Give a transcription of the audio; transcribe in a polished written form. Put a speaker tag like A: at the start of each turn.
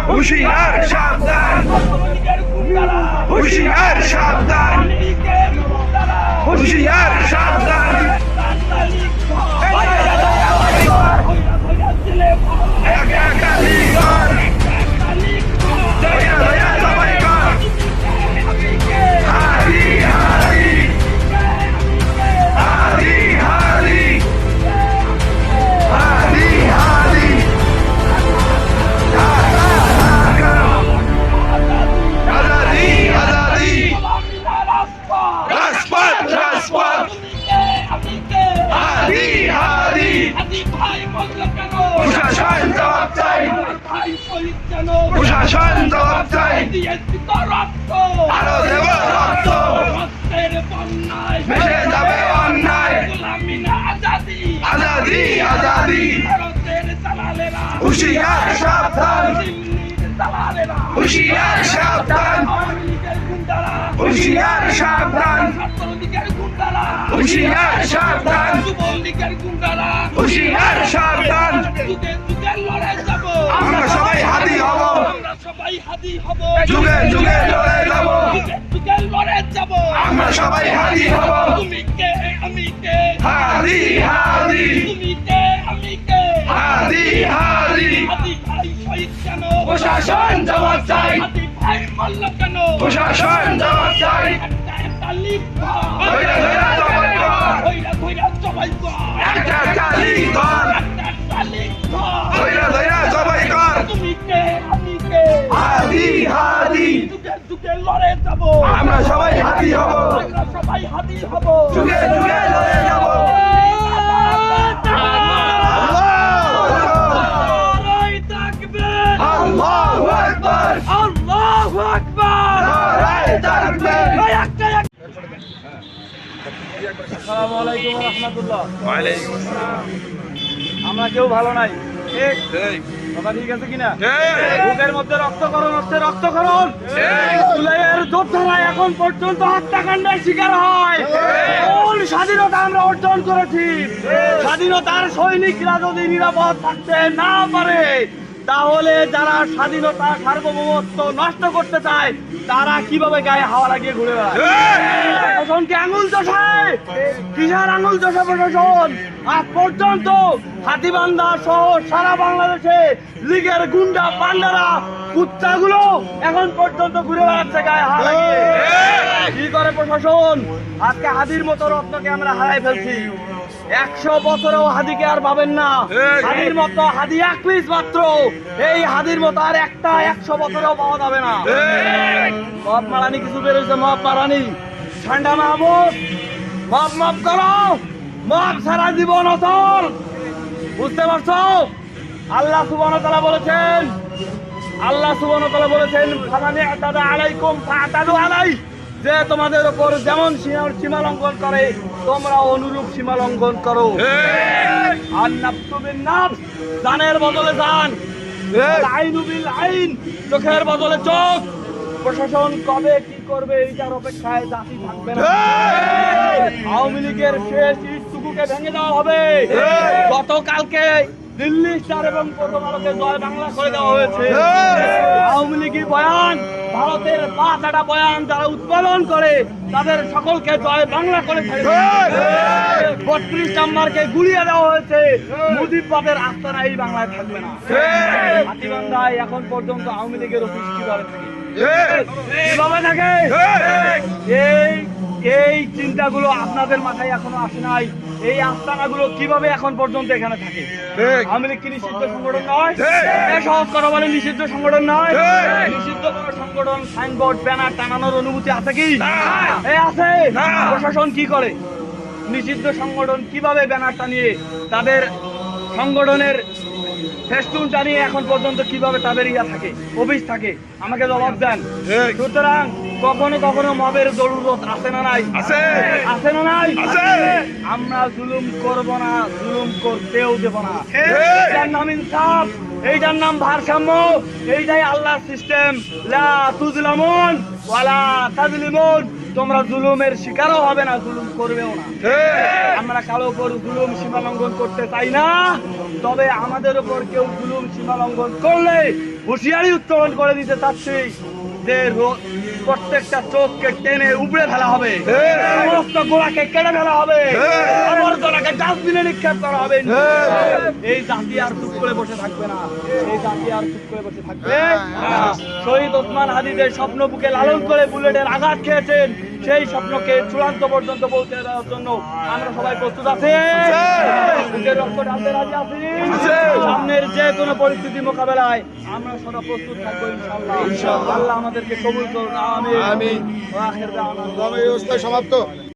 A: হুঁশিয়ার সাবধান, হুঁশিয়ার সাবধান, হুঁশিয়ার সাবধান। একা একা লিগর, দয়া দয়া সবাই কর। হাদি হাদি, হাদি হাদি, হাদি হাদি। আজাদি আজাদি, রাজপথ রাজপথ, হাদি হাদি। প্রশাসন জবাব চাই, প্রশাসন জবাব চাই। আরো দেব রক্ত, ভেসে যাবে অন্যায়। আজাদি আজাদি, হুঁশিয়ার সাবধান, হুঁশিয়ার সাবধান, হুঁশিয়ার সাবধান, হুঁশিয়ার সাবধান, হুঁশিয়ার সাবধান। আমরা সবাই হাদি হব, যুগে যুগে লড়ে যাব। আমরা সবাই হাদি হব, হাদি হাদি, হাদি হাদি। প্রশাসন জবাব চাই, প্রশাসন জবাব চাই। ধৈর্য ধৈর্য সবাই কর, একটা একটা লিগর, ধৈর্য ধৈর্য সবাই কর। হাদি হাদি, আমরা সবাই হাদি হব, যুগে যুগে লড়ে যাব। আল্লাহু আকবার,
B: আল্লাহু আকবার।
A: নারায়ে তাকবীর।
B: আসসালামু আলাইকুম ওয়া রাহমাতুল্লাহ।
A: ওয়ালাইকুম আসসালাম।
B: আমরা কেউ ভালো নাই, ঠিক
A: ঠিক
B: কথা ঠিক আছে কিনা?
A: ঠিক
B: বুকের মধ্যে রক্তক্ষরণ হচ্ছে, রক্তক্ষরণ। জুলাইয়ের যোদ্ধারা এখন পর্যন্ত হত্যাকাণ্ডের শিকার হয়। কোন স্বাধীনতা আমরা অর্জন করেছি? স্বাধীনতার সৈনিকরা যদি নিরাপদ থাকতে না পারে, তাহলে যারা স্বাধীনতা সার্বভৌমত্ব নষ্ট করতে চায় তারা কিভাবে গায়ে হাওয়া লাগিয়ে ঘুরে বেড়ায়? প্রশাসনকে আঙুল চষায়, কিসের আঙুল চষা প্রশাসন? আজ পর্যন্ত হাতীবান্ধা সহ সারা বাংলাদেশে লীগের গুন্ডা পান্ডারা কুত্তাগুলো এখন পর্যন্ত ঘুরে বেড়াচ্ছে গায়ে হাওয়া লাগিয়ে। কি করে প্রশাসন? আজকে হাদির মতো রত্নকে আমরা হারাই ফেলছি। 100 বছরেও হাদিকে আর পাবেন না। হাদির মতো হাদি এক পিস মাত্র। এই হাদির মতো আর একটা 100 বছরেও পাওয়া যাবে না। মব মারানি কিছু বেরোইছে, মব মারানি। ঠান্ডা মাহমুদ, মব মব করো, মব সারা জীবন অচল। বুঝতে পারছো? আল্লাহ সুবহানাহু ওয়া তাআলা বলেছেন, আল্লাহ সুবহানাহু ওয়া তাআলা বলেছেন, ফামানি আতাদা আলাইকুম ফাতাদু আলাই, যে তোমাদের উপর যেমন সীমা লঙ্ঘন করে তোমরা অনুরূপ সীমা লঙ্ঘন করো। আর নাফসু বিন নাফস, জানের বদলে জান, আইনু বিল আইন, চোখের বদলে চোখ। প্রশাসন কবে কি করবে এইটার অপেক্ষায় জাতি থাকবে না। আওয়ামী লীগের শেষ ইটটুকুকে ভেঙে দেওয়া হবে। গতকালকে দিল্লি স্টার এবং প্রথম আলোকে জয় বাংলা করে দেওয়া হয়েছে। আওয়ামী লীগের বয়ান, ভারতের 5টা বয়ান যারা উৎপাদন করে তাদের সকলকে জয় বাংলা করে ছেড়ে 32 নাম্বারকে গুলিয়ে দেওয়া হয়েছে। মুজিববাদের আস্তানা এই বাংলায় থাকবে না। হাতীবান্ধায় এখন পর্যন্ত আওয়ামী লীগের অফিস কিভাবে থাকে? কিভাবে থাকে? এই চিন্তাগুলো আপনাদের মাথায় এখনো আসে নাই। এই আস্তানাগুলো কিভাবে এখন পর্যন্ত এখানে থাকে? আওয়ামী লীগ কি নিষিদ্ধ সংগঠন নয়? সহজ কথা বলে নিষিদ্ধ সংগঠন নয়। নিষিদ্ধ কোনো সংগঠন সাইনবোর্ড ব্যানার টানানোর অনুমতি আছে কি? আছে। প্রশাসন কি করে? নিষিদ্ধ সংগঠন কিভাবে ব্যানার টানিয়ে তাদের সংগঠনের ফেস্টুন টানিয়ে এখন পর্যন্ত কিভাবে তাদের ইয়া থাকে, অফিস থাকে? আমাকে জবাব দেন। সুতরাং কখনো কখনো মবের জরুরত আছে না নাই? আছে না নাই? আমরা জুলুম করব না, জুলুম করতেও দেব না। নাম ইনসাফ, এইটার নাম ভারসাম্য, এইটাই আল্লাহর সিস্টেম। লা তুজলামুন ওয়ালা তাজলিমুন, তোমরা জুলুমের শিকারও হবে না, জুলুম করবেও না। আমরা কারো উপর জুলুম সীমা লঙ্ঘন করতে চাই না, তবে আমাদের উপর কেউ জুলুম সীমা লঙ্ঘন করলে হুঁশিয়ারি উত্তোলন করে দিতে চাচ্ছি যে প্রত্যেকটা চোখকে টেনে উপড়ে ফেলা হবে, সমস্ত গোড়াকে কেটে ফেলা হবে, আবর্জনাকে ডাস্টবিনে নিক্ষেপ করা হবে। এই জাতি আর চুপ করে বসে থাকবে না, এই জাতি আর চুপ করে বসে থাকবে না। শহীদ ওসমান হাদি যে স্বপ্ন বুকে লালন করে বুলেটের আঘাত খেয়েছেন, সেই স্বপ্নকে চূড়ান্ত পর্যন্ত পৌঁছে দেওয়ার জন্য আমরা সবাই প্রস্তুত আছি, বুকের রক্ত ঢালতে রাজি আছি। সামনের যে কোনো পরিস্থিতি মোকাবেলায় আমরা সদা প্রস্তুত থাকবো ইনশাআল্লাহ। আল্লাহ আমাদেরকে কবুল করুন, আমিন। ওয়া আখির দাওয়ানা
C: সমাপ্ত।